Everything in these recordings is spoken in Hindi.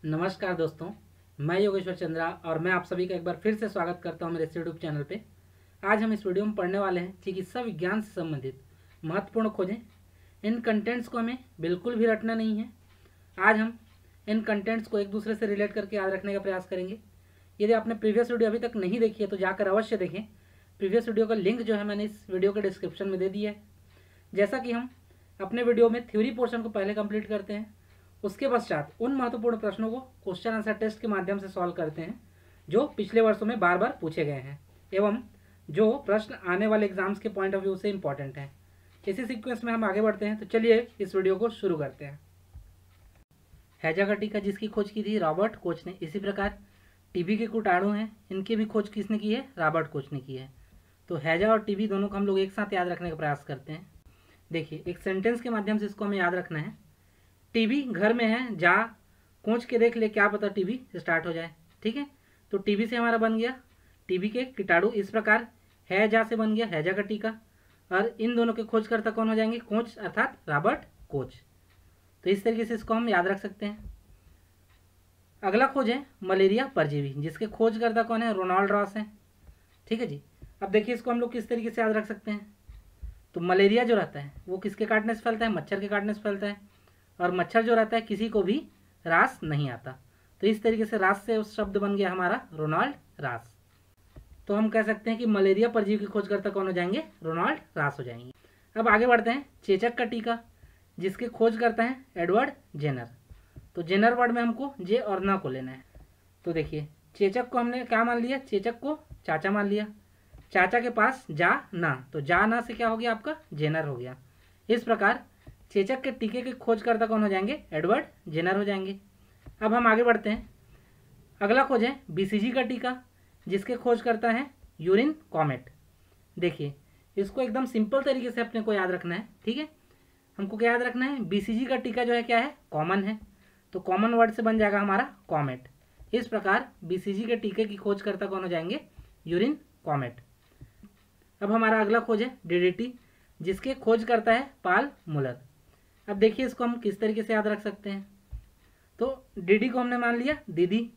नमस्कार दोस्तों, मैं योगेश्वर चंद्रा और मैं आप सभी का एक बार फिर से स्वागत करता हूं मेरे इस यूट्यूब चैनल पे। आज हम इस वीडियो में पढ़ने वाले हैं चिकित्सा विज्ञान से संबंधित महत्वपूर्ण खोजें। इन कंटेंट्स को हमें बिल्कुल भी रटना नहीं है। आज हम इन कंटेंट्स को एक दूसरे से रिलेट करके याद रखने का प्रयास करेंगे। यदि आपने प्रीवियस वीडियो अभी तक नहीं देखी है तो जाकर अवश्य देखें। प्रीवियस वीडियो का लिंक जो है मैंने इस वीडियो के डिस्क्रिप्शन में दे दिया है। जैसा कि हम अपने वीडियो में थ्योरी पोर्शन को पहले कंप्लीट करते हैं, उसके पश्चात उन महत्वपूर्ण प्रश्नों को क्वेश्चन आंसर टेस्ट के माध्यम से सॉल्व करते हैं जो पिछले वर्षों में बार बार पूछे गए हैं एवं जो प्रश्न आने वाले एग्जाम्स के पॉइंट ऑफ व्यू से इंपॉर्टेंट हैं। इसी सीक्वेंस में हम आगे बढ़ते हैं, तो चलिए इस वीडियो को शुरू करते हैं। हैजा का टीका जिसकी खोज की थी रॉबर्ट कोच ने। इसी प्रकार टीबी के कीटाणु हैं, इनकी भी खोज किसने की है? रॉबर्ट कोच ने की है। तो हैजा और टीबी दोनों को हम लोग एक साथ याद रखने का प्रयास करते हैं। देखिए, एक सेंटेंस के माध्यम से इसको हमें याद रखना है। टीबी घर में है, जा कोच के देख ले, क्या पता टीबी स्टार्ट हो जाए। ठीक है, तो टीबी से हमारा बन गया टीबी के कीटाणु। इस प्रकार हैजा से बन गया हैजा का टीका, और इन दोनों के खोजकर्ता कौन हो जाएंगे? कोच अर्थात रॉबर्ट कोच। तो इस तरीके से इसको हम याद रख सकते हैं। अगला खोज है मलेरिया परजीवी, जिसके खोजकर्ता कौन है? रोनाल्ड रॉस है। ठीक है जी। अब देखिए इसको हम लोग किस तरीके से याद रख सकते हैं। तो मलेरिया जो रहता है वो किसके काटने से फैलता है? मच्छर के काटने से फैलता है, और मच्छर जो रहता है किसी को भी रास नहीं आता। तो इस तरीके से रास से उस शब्द बन गया हमारा रोनाल्ड रास। तो हम कह सकते हैं कि मलेरिया परजीवी की खोजकर्ता कौन हो जाएंगे? रोनाल्ड रास हो जाएंगे। अब आगे बढ़ते हैं। चेचक का टीका जिसके खोज करता है एडवर्ड जेनर। तो जेनर वर्ड में हमको जे और ना को लेना है। तो देखिए, चेचक को हमने क्या मान लिया? चेचक को चाचा मान लिया। चाचा के पास जा ना, तो जा ना से क्या हो गया? आपका जेनर हो गया। इस प्रकार चेचक के टीके के खोजकर्ता कौन हो जाएंगे? एडवर्ड जेनर हो जाएंगे। अब हम आगे बढ़ते हैं। अगला खोज है बीसीजी का टीका जिसके खोजकर्ता हैं यूरिन कॉमेट। देखिए, इसको एकदम सिंपल तरीके से अपने को याद रखना है। ठीक है, हमको क्या याद रखना है? बीसीजी का टीका जो है क्या है? कॉमन है। तो कॉमन वर्ड से बन जाएगा हमारा कॉमेट। इस प्रकार बीसीजी के टीके की खोजकर्ता कौन हो जाएंगे? Urine comet. अब हमारा अगला खोज है डीडीटी जिसके खोज करता है पाल मुलर। अब देखिए इसको हम किस तरीके से याद रख सकते हैं। तो डीडी को हमने मान लिया दीदी,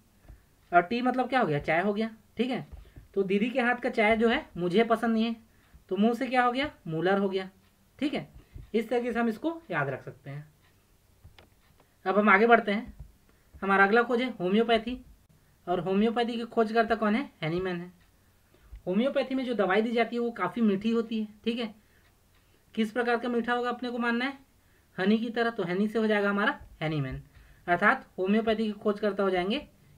और टी मतलब क्या हो गया? चाय हो गया। ठीक है, तो दीदी के हाथ का चाय जो है मुझे पसंद नहीं है, तो मुंह से क्या हो गया? मूलर हो गया। ठीक है, इस तरीके से हम इसको याद रख सकते हैं। अब हम आगे बढ़ते हैं। हमारा अगला खोज है होम्योपैथी, और होम्योपैथी की खोजकर्ता कौन है? हैनीमैन है। होम्योपैथी में जो दवाई दी जाती है वो काफ़ी मीठी होती है। ठीक है, किस प्रकार का मीठा होगा अपने को मानना है? हनी की तरह। तो हनी से हो जाएगा हमारा हैनीमैन, अर्थात होम्योपैथी की खोज करता हो जाएंगे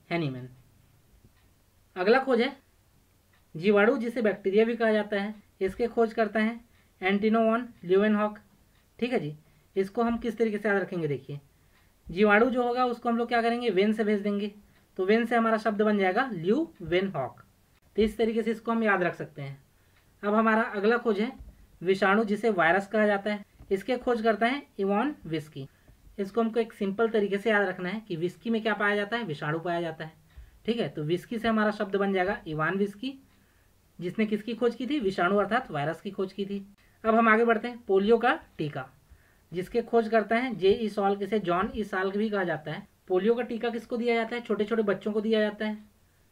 हैनीमैन। अगला खोज है जीवाणु जिसे बैक्टीरिया भी कहा जाता है। इसके खोज करता है एंटिनो वन ल्यूवेनहॉक। ठीक है जी, इसको हम किस तरीके से याद रखेंगे? देखिए, जीवाणु जो होगा उसको हम लोग क्या करेंगे? वेन से भेज देंगे, तो वेन से हमारा शब्द बन जाएगा ल्यूवेनहॉक। तो इस तरीके से इसको हम याद रख सकते हैं। अब हमारा अगला खोज है विषाणु जिसे वायरस कहा जाता है। इसके खोज करता है इवान विस्की। इसको हमको एक सिंपल तरीके से याद रखना है कि विस्की में क्या पाया जाता है? विषाणु पाया जाता है। ठीक है, तो विस्की से हमारा शब्द बन जाएगा इवान विस्की, जिसने किसकी खोज की थी? विषाणु अर्थात वायरस की खोज की थी। अब हम आगे बढ़ते हैं। पोलियो का टीका जिसके खोज करता है जे ई सॉल्क, इसे जॉन ई साल्क भी कहा जाता है। पोलियो का टीका किसको दिया जाता है? छोटे छोटे बच्चों को दिया जाता है।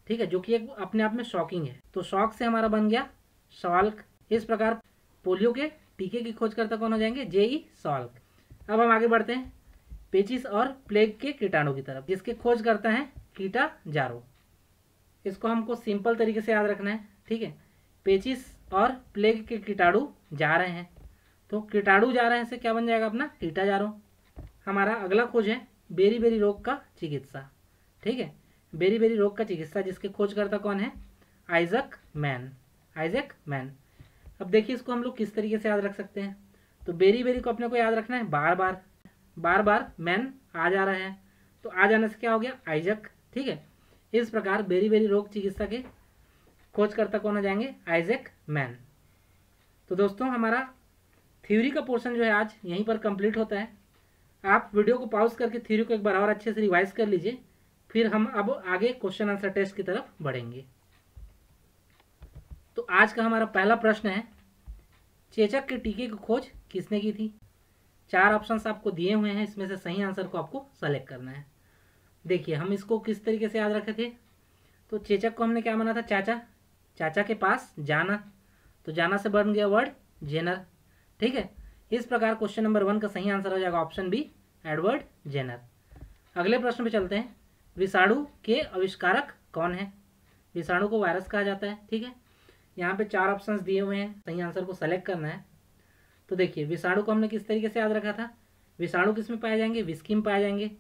ठीक है, जो कि एक अपने आप में शॉकिंग है। तो शॉक से हमारा बन गया सॉल्क। इस प्रकार पोलियो के टीके की खोजकर्ता कौन हो जाएंगे? जे ई सॉल्क। अब हम आगे बढ़ते हैं पेचिस और प्लेग के कीटाणु की तरफ, जिसके खोज करता है कीटा जारो। इसको हमको सिंपल तरीके से याद रखना है। ठीक है, पेचिस और प्लेग के कीटाणु जा रहे हैं, तो कीटाणु जा रहे हैं से क्या बन जाएगा? अपना कीटा जारो। हमारा अगला खोज है बेरी बेरी रोग का चिकित्सा। ठीक है, बेरी बेरी रोग का चिकित्सा जिसके खोजकर्ता कौन है? Isaac man. Isaac man. अब देखिए इसको हम लोग किस तरीके से याद रख सकते हैं। तो बेरी बेरी को अपने को याद रखना है बार बार। बार बार मैन आ जा रहे हैं, तो आ जाने से क्या हो गया? आइजक। ठीक है, इस प्रकार बेरी बेरी रोग चिकित्सा के खोजकर्ता कौन हो जाएंगे? Isaac man. तो दोस्तों, हमारा थ्योरी का पोर्शन जो है आज यहीं पर कंप्लीट होता है। आप वीडियो को पॉज करके थ्योरी को एक बार और अच्छे से रिवाइज कर लीजिए, फिर हम अब आगे क्वेश्चन आंसर टेस्ट की तरफ बढ़ेंगे। तो आज का हमारा पहला प्रश्न है चेचक के टीके की खोज किसने की थी? 4 ऑप्शंस आपको दिए हुए हैं, इसमें से सही आंसर को आपको सेलेक्ट करना है। देखिए हम इसको किस तरीके से याद रखे थे, तो चेचक को हमने क्या माना था, चाचा, चाचा के पास जाना, तो जाना से बन गया वर्ड जेनर। ठीक है, इस प्रकार क्वेश्चन नंबर 1 का सही आंसर हो जाएगा ऑप्शन बी, एडवर्ड जेनर। अगले प्रश्न पे चलते हैं, विषाणु के आविष्कारक कौन है। विषाणु को वायरस कहा जाता है। ठीक है, यहाँ पे 4 ऑप्शंस दिए हुए हैं, सही आंसर को सेलेक्ट करना है। तो देखिए विषाणु को हमने किस तरीके से याद रखा था, विषाणु किस में पाए जाएंगे, विस्की में पाए जाएंगे,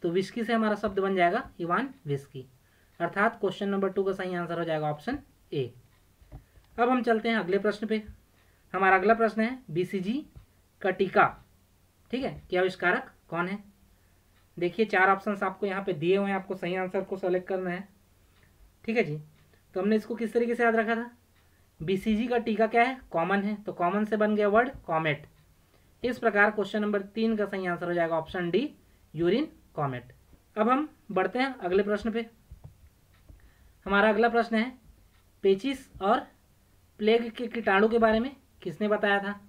तो विस्की से हमारा शब्द बन जाएगा इवान विस्की, अर्थात क्वेश्चन नंबर 2 का सही आंसर हो जाएगा ऑप्शन ए। अब हम चलते हैं अगले प्रश्न पे। हमारा अगला प्रश्न है बीसीजी का टीका, ठीक है, के आविष्कारक कौन है। देखिए 4 ऑप्शंस आपको यहाँ पे दिए हुए हैं, आपको सही आंसर को सेलेक्ट करना है। ठीक है जी, तो हमने इसको किस तरीके से याद रखा था, बीसीजी का टीका क्या है, कॉमन है, तो कॉमन से बन गया वर्ड कॉमेट। इस प्रकार क्वेश्चन नंबर 3 का सही आंसर हो जाएगा ऑप्शन डी, यूरिन कॉमेट। अब हम बढ़ते हैं अगले प्रश्न पे। हमारा अगला प्रश्न है पेचिस और प्लेग के कीटाणु के बारे में किसने बताया था।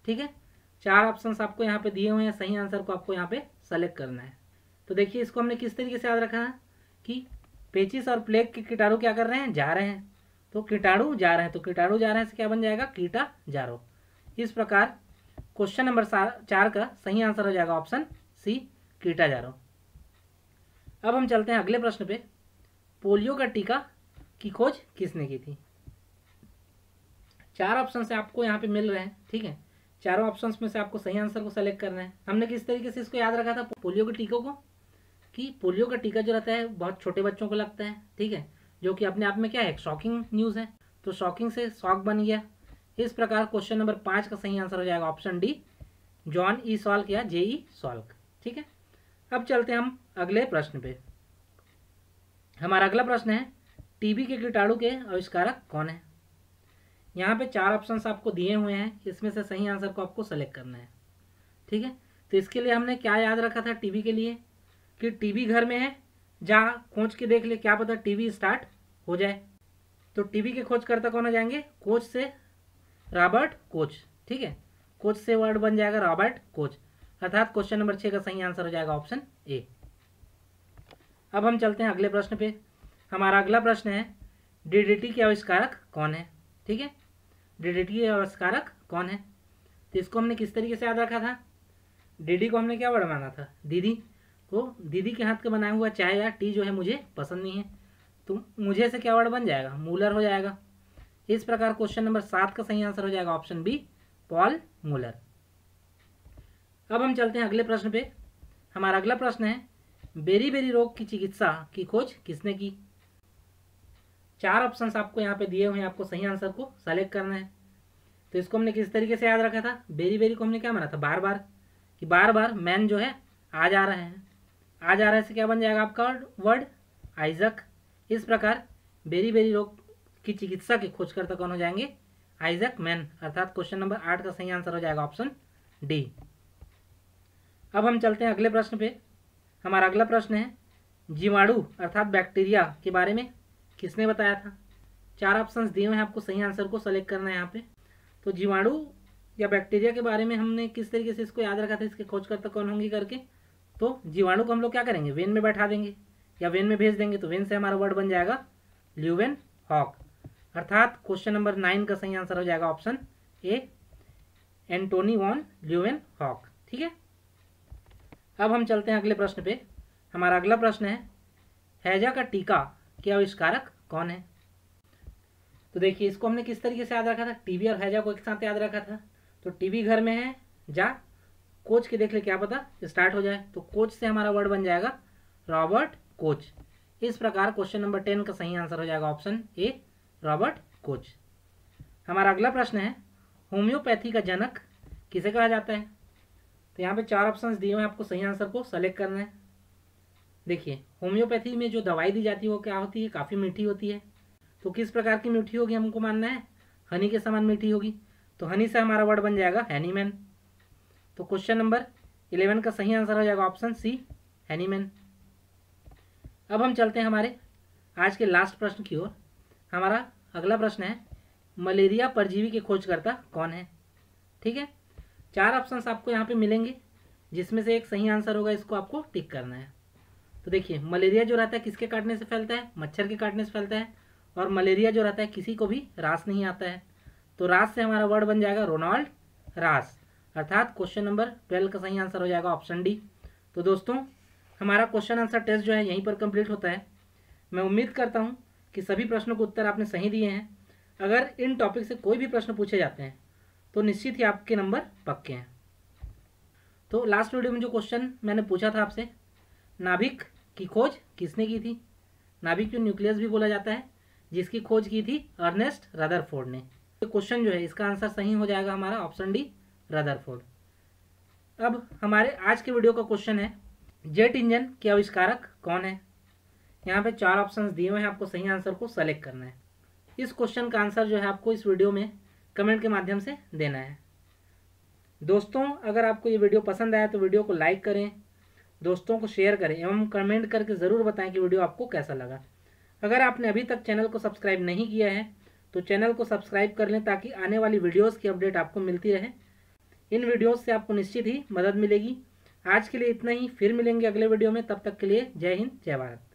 ठीक है, 4 ऑप्शंस आपको यहाँ पे दिए हुए हैं, सही आंसर को आपको यहाँ पे सेलेक्ट करना है। तो देखिए इसको हमने किस तरीके से याद रखा है कि पेचिस और प्लेग के कीटाणु क्या कर रहे हैं, जा रहे हैं, तो कीटाणु जा रहे हैं, तो कीटाणु जा रहे हैं से क्या बन जाएगा, कीटा जारो। इस प्रकार क्वेश्चन नंबर 4 का सही आंसर हो जाएगा ऑप्शन सी, कीटा जारो। अब हम चलते हैं अगले प्रश्न पे, पोलियो का टीका की खोज किसने की थी। 4 ऑप्शन से आपको यहाँ पे मिल रहे हैं। ठीक है, चारों ऑप्शंस में से आपको सही आंसर को सेलेक्ट करना है। हमने किस तरीके से इसको याद रखा था पोलियो के टीकों को, कि पोलियो का टीका जो रहता है बहुत छोटे बच्चों को लगता है। ठीक है, जो कि अपने आप में क्या है, शॉकिंग न्यूज़ है, तो शॉकिंग से शॉक बन गया। इस प्रकार क्वेश्चन नंबर 5 का सही आंसर हो जाएगा option D, John E Salk या जेई सॉल्क। ठीक है, अब चलते हैं हम अगले प्रश्न पे। हमारा अगला प्रश्न है टीबी के कीटाणु के आविष्कारक कौन है। यहाँ पे 4 ऑप्शंस आपको दिए हुए हैं, इसमें से सही आंसर को आपको सेलेक्ट करना है। ठीक है, तो इसके लिए हमने क्या याद रखा था टीबी के लिए, कि टीबी घर में है, जा खोज के देख ले, क्या पता टीबी स्टार्ट हो जाए। तो टीबी के खोजकर्ता कौन हो जाएंगे, कोच से रॉबर्ट कोच। ठीक है, कोच से वर्ड बन जाएगा रॉबर्ट कोच, अर्थात क्वेश्चन नंबर 6 का सही आंसर हो जाएगा ऑप्शन ए। अब हम चलते हैं अगले प्रश्न पे। हमारा अगला प्रश्न है डीडीटी के आविष्कारक कौन है। ठीक है, डीडीटी के आविष्कारक कौन है, तो इसको हमने किस तरीके से याद रखा था, डीडी को हमने क्या वर्ड माना था, दीदी को, दीदी के हाथ का बनाया हुआ चाय या टी जो है मुझे पसंद नहीं है, तो मुझे से क्या वर्ड बन जाएगा, मूलर हो जाएगा। इस प्रकार क्वेश्चन नंबर 7 का सही आंसर हो जाएगा ऑप्शन बी, पॉल मूलर। अब हम चलते हैं अगले प्रश्न पे। हमारा अगला प्रश्न है बेरी रोग की चिकित्सा की खोज किसने की। 4 ऑप्शंस आपको यहाँ पे दिए हुए हैं, आपको सही आंसर को सेलेक्ट करना है। तो इसको हमने किस तरीके से याद रखा था, बेरी को हमने क्या माना था, बार बार, कि बार बार मैन जो है आ जा रहे हैं, आ जा रहे हैं से क्या बन जाएगा आपका वर्ड आइजक। इस प्रकार बेरी रोग की चिकित्सा के खोजकर्ता कौन हो जाएंगे, आइजक मैन, अर्थात क्वेश्चन नंबर 8 का सही आंसर हो जाएगा ऑप्शन डी। अब हम चलते हैं अगले प्रश्न पे। हमारा अगला प्रश्न है जीवाणु अर्थात बैक्टीरिया के बारे में किसने बताया था। 4 ऑप्शंस दिए हुए हैं, आपको सही आंसर को सेलेक्ट करना है यहाँ पे। तो जीवाणु या बैक्टीरिया के बारे में हमने किस तरीके से इसको याद रखा था, इसके खोजकर्ता कौन होंगे करके, तो जीवाणु को हम लोग क्या करेंगे, वेन में बैठा देंगे या वेन में भेज देंगे, तो वेन से हमारा वर्ड बन जाएगा ल्यूवेन हॉक, अर्थात क्वेश्चन नंबर 9 का सही आंसर हो जाएगा option A, Antonie van Leeuwenhoek. ठीक है, अब हम चलते हैं अगले प्रश्न पे। हमारा अगला प्रश्न है हैजा का टीका के आविष्कारक कौन है। तो देखिए इसको हमने किस तरीके से याद रखा था, टीबी और हैजा को एक साथ याद रखा था। तो टीबी घर में है, जा कोच के देख ले, क्या पता स्टार्ट हो जाए, तो कोच से हमारा वर्ड बन जाएगा रॉबर्ट कोच। इस प्रकार क्वेश्चन नंबर 10 का सही आंसर हो जाएगा ऑप्शन ए, रॉबर्ट कोच। हमारा अगला प्रश्न है होम्योपैथी का जनक किसे कहा जाता है। तो यहाँ पे 4 ऑप्शंस दिए हुए हैं, आपको सही आंसर को सेलेक्ट करना है। देखिए होम्योपैथी में जो दवाई दी जाती है वो क्या होती है, काफ़ी मीठी होती है। तो किस प्रकार की मीठी होगी हमको मानना है, हनी के समान मीठी होगी, तो हनी से हमारा वर्ड बन जाएगा हैनीमैन। तो क्वेश्चन नंबर 11 का सही आंसर हो जाएगा ऑप्शन सी, हैनीमैन। अब हम चलते हैं हमारे आज के लास्ट प्रश्न की ओर। हमारा अगला प्रश्न है मलेरिया परजीवी के खोजकर्ता कौन है। ठीक है, 4 ऑप्शंस आपको यहाँ पे मिलेंगे, जिसमें से एक सही आंसर होगा, इसको आपको टिक करना है। तो देखिए मलेरिया जो रहता है किसके काटने से फैलता है, मच्छर के काटने से फैलता है, और मलेरिया जो रहता है किसी को भी रास नहीं आता है। तो रास से हमारा वर्ड बन जाएगा रोनाल्ड रास, अर्थात क्वेश्चन नंबर 12 का सही आंसर हो जाएगा ऑप्शन डी। तो दोस्तों हमारा क्वेश्चन आंसर टेस्ट जो है यहीं पर कंप्लीट होता है। मैं उम्मीद करता हूँ कि सभी प्रश्नों के उत्तर आपने सही दिए हैं। अगर इन टॉपिक से कोई भी प्रश्न पूछे जाते हैं तो निश्चित ही आपके नंबर पक्के हैं। तो लास्ट वीडियो में जो क्वेश्चन मैंने पूछा था आपसे, नाभिक की खोज किसने की थी? नाभिक को न्यूक्लियस भी बोला जाता है, जिसकी खोज की थी अर्नेस्ट रदरफोर्ड ने। तो क्वेश्चन जो है इसका आंसर सही हो जाएगा हमारा ऑप्शन डी रदरफोर्ड। अब हमारे आज के वीडियो का क्वेश्चन है, जेट इंजन के आविष्कारक कौन है? यहाँ पे 4 ऑप्शंस दिए हुए हैं, आपको सही आंसर को सेलेक्ट करना है। इस क्वेश्चन का आंसर जो है आपको इस वीडियो में कमेंट के माध्यम से देना है। दोस्तों अगर आपको ये वीडियो पसंद आया तो वीडियो को लाइक करें, दोस्तों को शेयर करें एवं कमेंट करके ज़रूर बताएं कि वीडियो आपको कैसा लगा। अगर आपने अभी तक चैनल को सब्सक्राइब नहीं किया है तो चैनल को सब्सक्राइब कर लें, ताकि आने वाली वीडियोस की अपडेट आपको मिलती रहे। इन वीडियोस से आपको निश्चित ही मदद मिलेगी। आज के लिए इतना ही, फिर मिलेंगे अगले वीडियो में। तब तक के लिए जय हिंद, जय भारत।